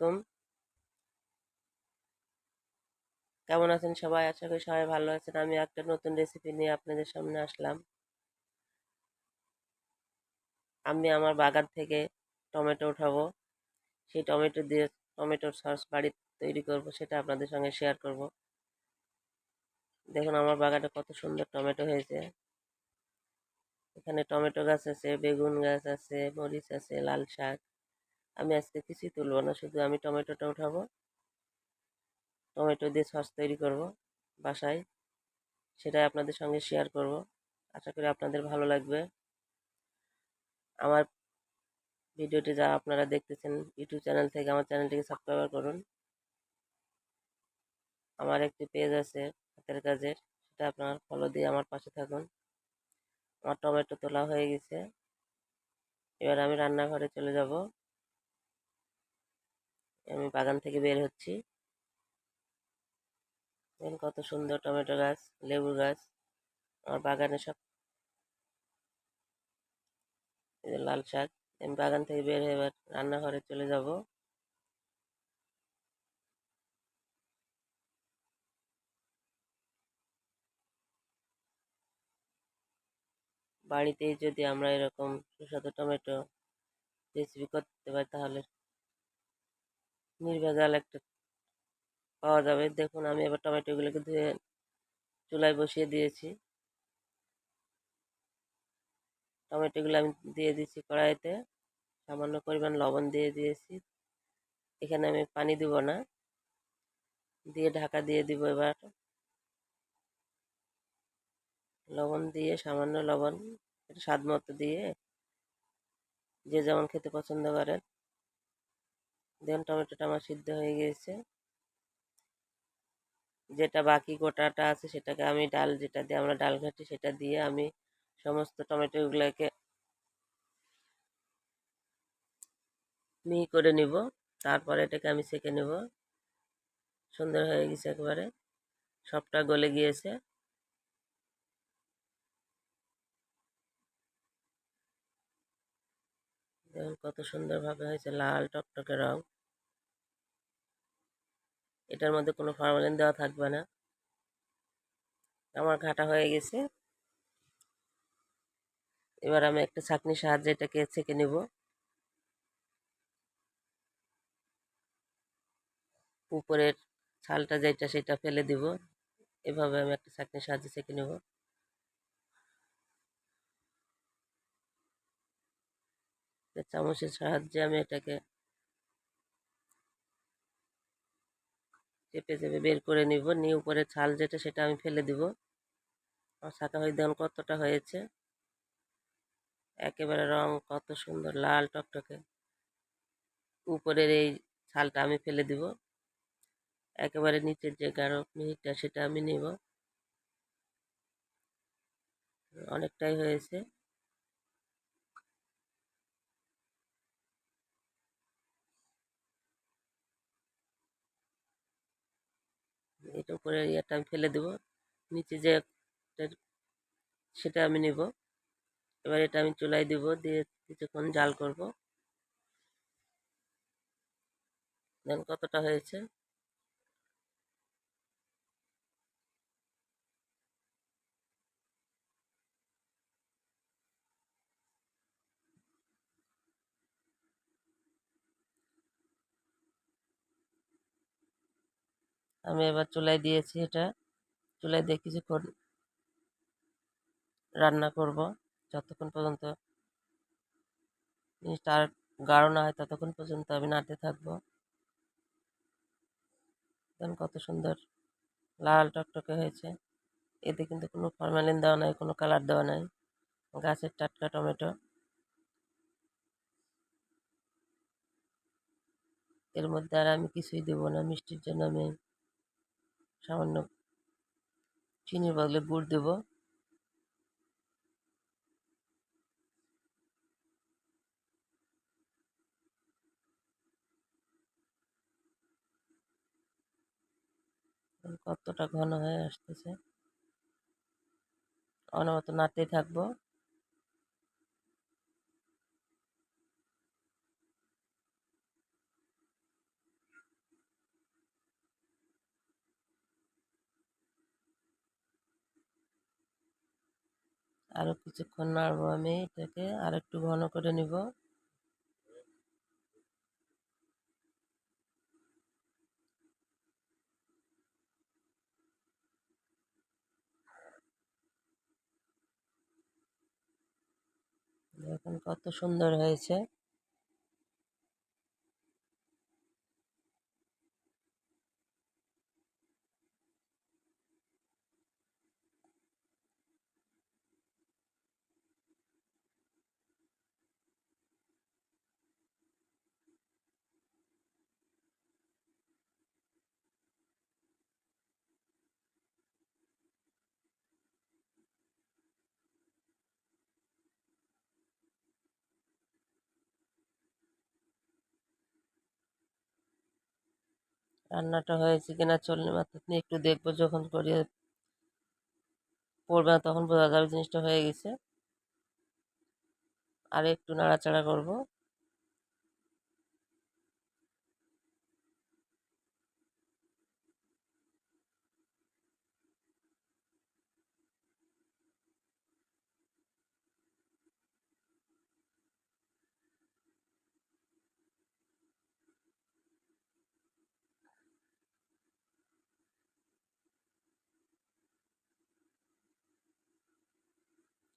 আলাইকুম। কেমন আছেন সবাই? আশা করি সবাই ভালো আছেন। আমি একটা নতুন রেসিপি নিয়ে আপনাদের সামনে আসলাম। আমি আমার বাগান থেকে টমেটো উঠাবো। সেই টমেটো দিয়ে টমেটোর সস বাড়িতে তৈরি করব, সেটা আপনাদের সঙ্গে শেয়ার করব। দেখুন আমার বাগানে কত সুন্দর টমেটো হয়েছে। এখানে টমেটো গাছ আছে, বেগুন গাছ আছে, মরিচ আছে, লাল শাক। আমি আজকে কিছুই তুলব না, শুধু আমি টমেটোটা উঠাবো, টমেটো দিয়ে সস তৈরি করব বাসায়। সেটাই আপনাদের সঙ্গে শেয়ার করব। আশা করি আপনাদের ভালো লাগবে। আমার ভিডিওটি যা আপনারা দেখতেছেন ইউটিউব চ্যানেল থেকে, আমার চ্যানেলটিকে সাবস্ক্রাইব করুন। আমার একটি পেজ আছে হাতের কাজের, সেটা আপনারা ফলো দিয়ে আমার পাশে থাকুন। আমার টমেটো তোলা হয়ে গেছে, এবার আমি রান্নাঘরে চলে যাব। আমি বাগান থেকে বের হচ্ছি। দেখুন কত সুন্দর টমেটো গাছ, লেবু গাছ। আমার বাগানে সব এই যে লাল শাক। আমি বাগান থেকে বের হয়ে এবার রান্নাঘরে চলে যাব। বাড়িতেই যদি আমরা এরকম সুস্বাদু টমেটো রেসিপি করতে পারি, তাহলে নির্ভেজাল একটা পাওয়া যাবে। দেখুন আমি এবার টমেটোগুলোকে ধুয়ে চুলায় বসিয়ে দিয়েছি। টমেটোগুলো আমি দিয়ে দিচ্ছি কড়াইতে, সামান্য পরিমাণ লবণ দিয়ে দিয়েছি। এখানে আমি পানি দিব না, দিয়ে ঢাকা দিয়ে দিব। এবার লবণ দিয়ে, সামান্য লবণ, একটু স্বাদ মতো দিয়ে, যে যেমন খেতে পছন্দ করেন। দেখুন টমেটোটা আমার সিদ্ধ হয়ে গিয়েছে। যেটা বাকি গোটাটা আছে সেটাকে আমি ডাল, যেটা দিয়ে আমরা ডাল ঘাঁটি, সেটা দিয়ে আমি সমস্ত টমেটোগুলোকে মিহি করে নিব। তারপরে এটাকে আমি সেঁকে নেব। সুন্দর হয়ে গেছে, একেবারে সবটা গলে গিয়েছে। দেখুন কত সুন্দরভাবে হয়েছে, লাল টকটকে রং। এটার মধ্যে কোনো ফরমালিন দেওয়া থাকবে না। আমার ঘাটা হয়ে গেছে। এবার আমি একটা ছাঁকনির সাহায্যে এটাকে ছেঁকে নেব। উপরের ছালটা যেটা সেটা ফেলে দিব। এভাবে আমি একটা ছাঁকনির সাহায্যে ছেঁকে নেব। চামচের সাহায্যে আমি এটাকে চেপে চেপে বের করে নিব, নিয়ে উপরের ছাল যেটা সেটা আমি ফেলে দিব। আমার ছাঁকা হয়ে দেখুন কতটা হয়েছে, একেবারে রং কত সুন্দর লাল টকটকে। উপরের এই ছালটা আমি ফেলে দিব। একেবারে নিচের যে গাঢ় মিহিটা সেটা আমি নেব। অনেকটাই হয়েছে। এটা উপরের ইয়েটা আমি ফেলে দেব, নিচে যে সেটা আমি নেব। এবার এটা আমি চুলায় দিব, দিয়ে কিছুক্ষণ জাল করব। দেখুন কতটা হয়েছে। আমি এবার চুলায় দিয়েছি, এটা চুলায় দিয়ে কিছুক্ষণ রান্না করব, যতক্ষণ পর্যন্ত জিনিসটা আর গাঢ় না হয় ততক্ষণ পর্যন্ত আমি নাড়তে থাকবো। দেখুন কত সুন্দর লাল টকটকে হয়েছে। এতে কিন্তু কোনো ফরমালিন দেওয়া নাই, কোনো কালার দেওয়া নাই, গাছের টাটকা টমেটো। এর মধ্যে আর আমি কিছুই দেবো না। মিষ্টির জন্য আমি সামান্য চিনির বদলে গুড় দেব। কতটা ঘন হয়ে আসতেছে, অনবরত নাড়তেই থাকবো। আরও কিছুক্ষণ নাড়বো, আমি এটাকে আর একটু ঘন করে নিব। দেখুন কত সুন্দর হয়েছে। রান্নাটা হয়েছে কিনা চলনি মাত্র একটু দেখবো, যখন করিয়ে পড়বে না তখন বোঝা যাবে জিনিসটা হয়ে গেছে। আর একটু নাড়াচাড়া করব।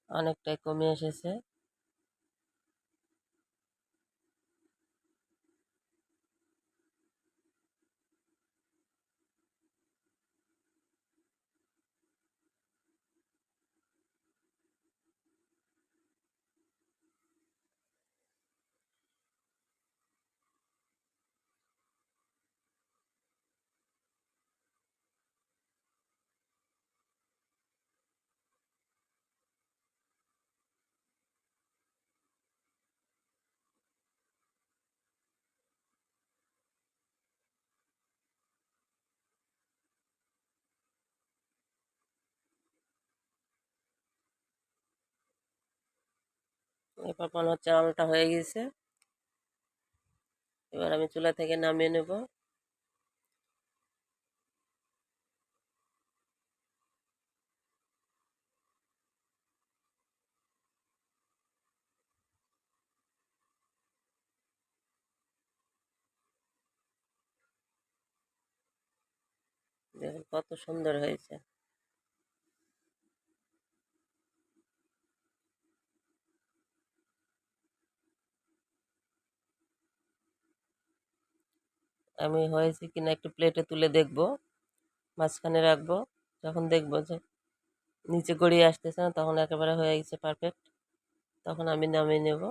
অনেকটাই কমে এসেছে। এরপর মনে হচ্ছে আমলটা হয়ে গেছে। এবার আমি চুলা থেকে নামিয়ে নেব। দেখুন কত সুন্দর হয়েছে। আমি হয়েছে কিনা একটু প্লেটে তুলে দেখব, মাঝখানে রাখবো। যখন দেখবো যে নিচে গড়িয়ে আসতেছে না, তখন একেবারে হয়ে গেছে পারফেক্ট, তখন আমি নামিয়ে নেব।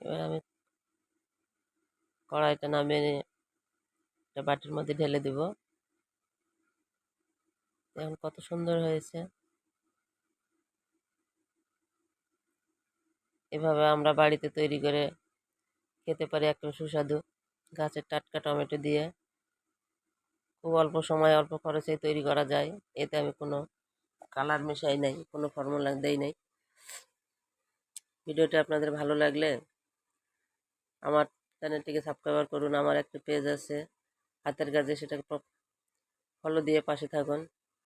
এবার আমি কড়াইটা নামিয়ে নিয়ে একটা বাটির মধ্যে ঢেলে দেব। দেখুন কত সুন্দর হয়েছে। এভাবে আমরা বাড়িতে তৈরি করে খেতে পারি একটা সুস্বাদু গাছের টাটকা টমেটো দিয়ে। খুব অল্প সময় অল্প খরচে তৈরি করা যায়। এতে আমি কোনো কালার মেশাই নাই, কোনো ফর্মুলা দেই নাই। ভিডিওটি আপনাদের ভালো লাগলে আমার চ্যানেলটিকে সাবস্ক্রাইব করুন। আমার একটা পেজ আছে হাতের কাজে, সেটাকে ফলো দিয়ে পাশে থাকুন।